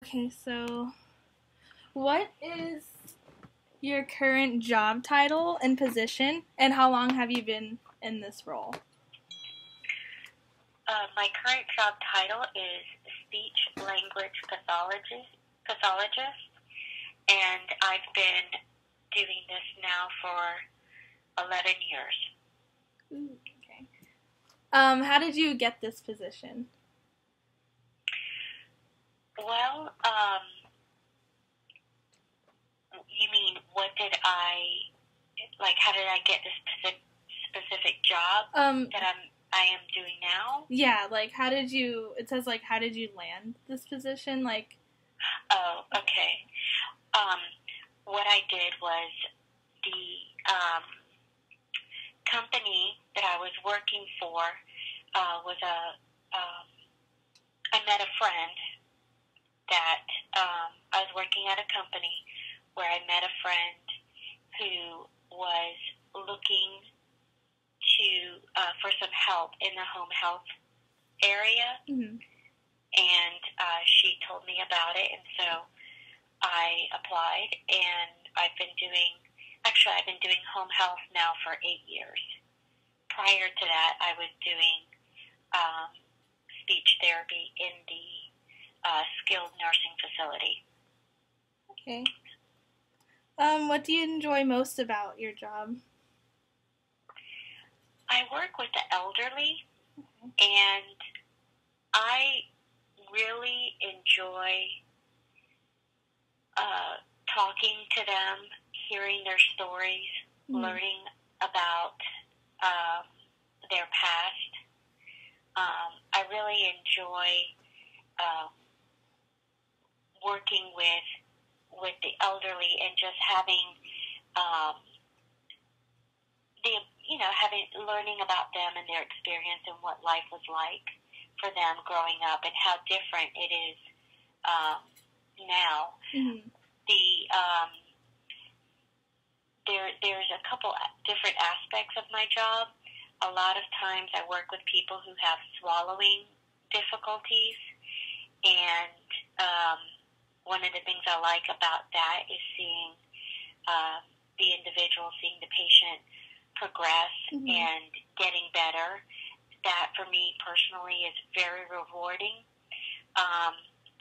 Okay, so what is your current job title and position, and how long have you been in this role? My current job title is speech language pathologist, and I've been doing this now for 11 years. Ooh, okay. How did you get this position? Well, you mean how did I get this specific job that I am doing now? Yeah, like it says like how did you land this position? Like, oh, okay. What I did was the company that I was working for was I met a friend that I was working at a company where I met a friend who was looking for some help in the home health area, and she told me about it, and so I applied, and I've been doing home health now for 8 years. Prior to that, I was doing speech therapy in the skilled nursing facility. Okay. What do you enjoy most about your job? I work with the elderly, and I really enjoy talking to them, hearing their stories, learning about their past. I really enjoy working with the elderly and just having learning about them and their experience and what life was like for them growing up and how different it is now. There's a couple different aspects of my job. A lot of times I work with people who have swallowing difficulties, and one of the things I like about that is seeing seeing the patient progress and getting better. That, for me personally, is very rewarding.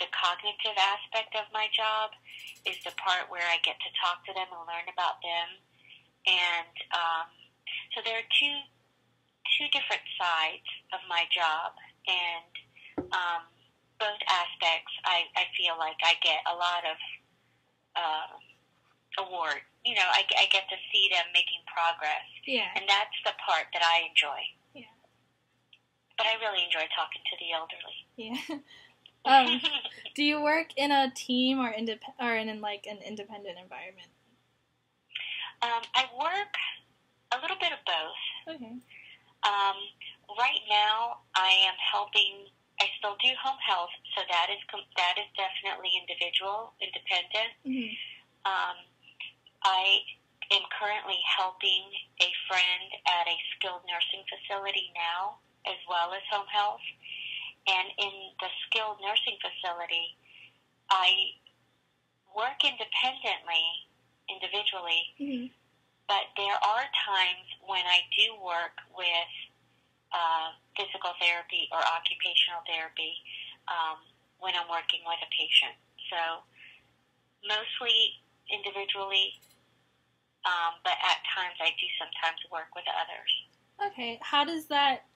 The cognitive aspect of my job is the part where I get to talk to them and learn about them. And so there are two different sides of my job, and both aspects I feel like I get a lot of award. I get to see them making progress. Yeah. And that's the part that I enjoy. Yeah. But I really enjoy talking to the elderly. Yeah. Do you work in a team or in like an independent environment? I work a little bit of both. Okay. Right now, I am helping. I still do home health, so that is definitely independent. I am currently helping a friend at a skilled nursing facility now, as well as home health. And in the skilled nursing facility, I work individually, but there are times when I do work with physical therapy or occupational therapy when I'm working with a patient. So mostly individually, but at times I do sometimes work with others. Okay, how does that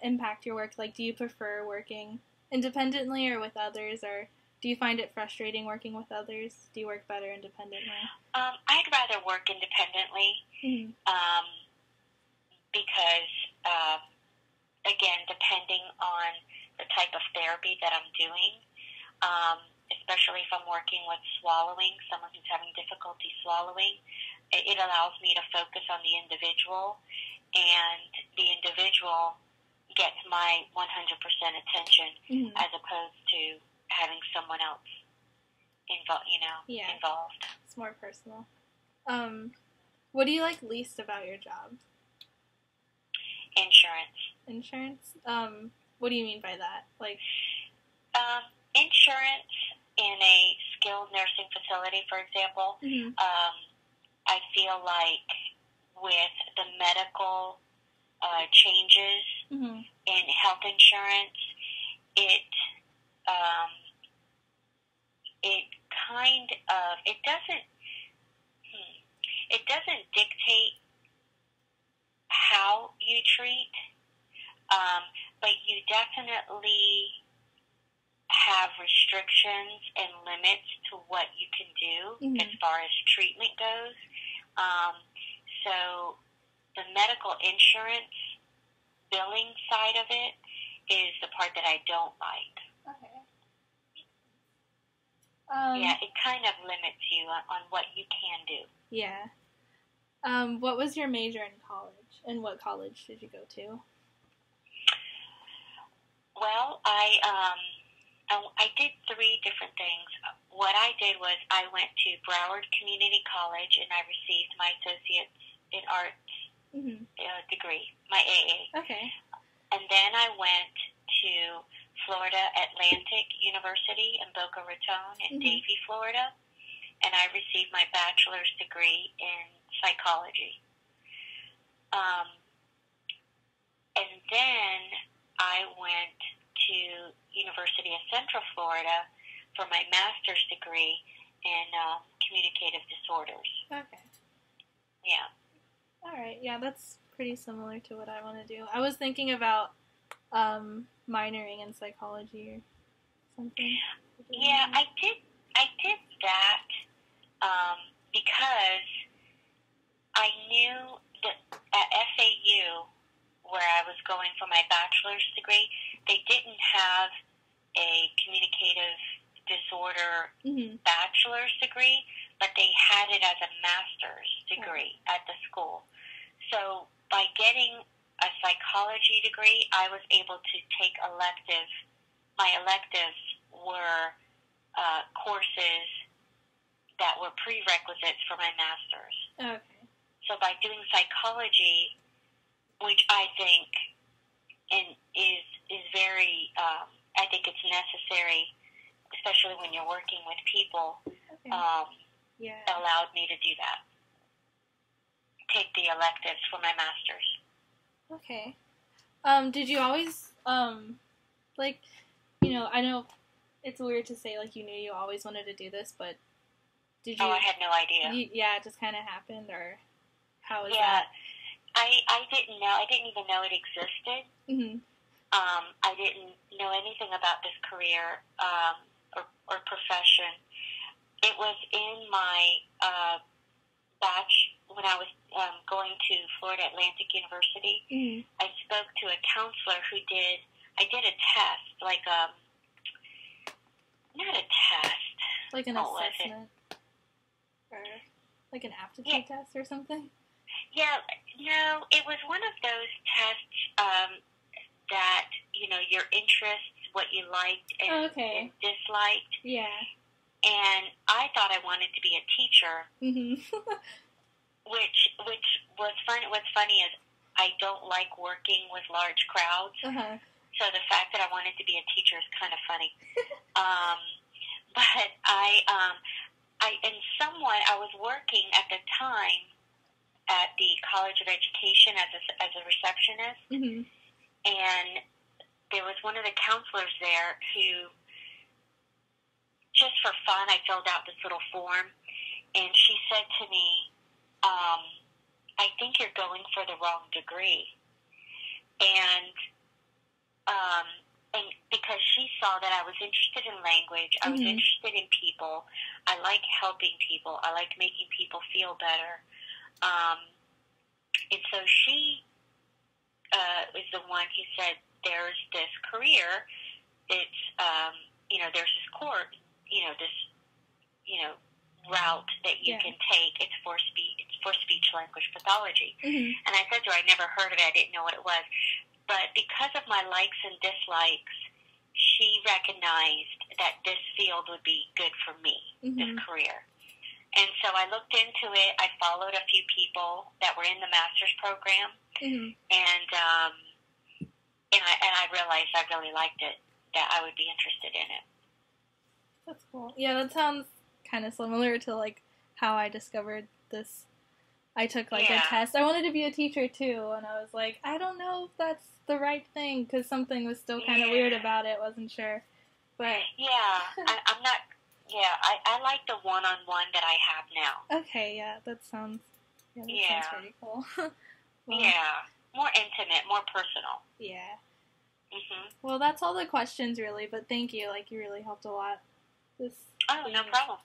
impact your work? Like, do you prefer working independently or with others, or do you find it frustrating working with others? Do you work better independently? I'd rather work independently because, again, depending on the type of therapy that I'm doing, especially if I'm working with swallowing, someone who's having difficulty swallowing, it allows me to focus on the individual, and the individual gets my 100% attention as opposed to having someone else involved. It's more personal. What do you like least about your job? Insurance. What do you mean by that? Like, insurance in a skilled nursing facility, for example, I feel like with the medical changes in health insurance, it doesn't dictate how you treat, but you definitely have restrictions and limits to what you can do as far as treatment goes. So the medical insurance billing side of it is the part that I don't like. Okay. Yeah, it kind of limits you on what you can do. Yeah. What was your major in college, and what college did you go to? Well, I did 3 different things. What I did was I went to Broward Community College, and I received my Associates in Arts degree, my AA. Okay. And then I went to Florida Atlantic University in Boca Raton in Davie, Florida, and I received my bachelor's degree in psychology. And then I went to University of Central Florida for my master's degree in communicative disorders. Okay. Yeah. All right. Yeah, that's pretty similar to what I want to do. I was thinking about minoring in psychology or something. Yeah, I did that because I knew that at FAU, where I was going for my bachelor's degree, they didn't have a communicative disorder bachelor's degree, but they had it as a master's degree at the school. So by getting a psychology degree, I was able to take electives. My electives were courses that were prerequisites for my master's. Okay. So by doing psychology, which I think is very, I think it's necessary, especially when you're working with people, allowed me to do that. Take the electives for my master's. Okay. Did you always, I know it's weird to say, you knew you always wanted to do this, but did you... Oh, I had no idea. It just kind of happened, or how was that? I didn't know. I didn't even know it existed. I didn't know anything about this career or profession. It was in my batch when I was going to Florida Atlantic University. I spoke to a counselor I did a test, not a test. Like an assessment? Or like an aptitude test or something? Yeah, no, it was one of those tests that, your interests, what you liked and disliked. Yeah. And I thought I wanted to be a teacher, which was fun. What's funny is I don't like working with large crowds. So the fact that I wanted to be a teacher is kind of funny. But I was working at the time at the College of Education as a receptionist, and there was one of the counselors there who, just for fun, I filled out this little form, and she said to me, I think you're going for the wrong degree. And because she saw that I was interested in language, I was interested in people, I like helping people, I like making people feel better. And so she is the one who said, there's this career, it's, there's this course, route that you can take. It's for speech language pathology. And I said to her, I never heard of it, I didn't know what it was. But because of my likes and dislikes, she recognized that this field would be good for me, this career. And so I looked into it. I followed a few people that were in the master's program, and I realized I really liked it, that I would be interested in it. That's cool. Yeah, that sounds kind of similar to, like, how I discovered this. I took, like, a test. I wanted to be a teacher, too, and I was like, I don't know if that's the right thing, because something was still kind of weird about it. Wasn't sure. But I'm not... Yeah, I like the one-on-one that I have now. Okay, yeah, that sounds... Yeah, that sounds pretty cool. Well, yeah, more intimate, more personal. Yeah. Mm-hmm. Well, that's all the questions, really, but thank you. Like, you really helped a lot. No problem.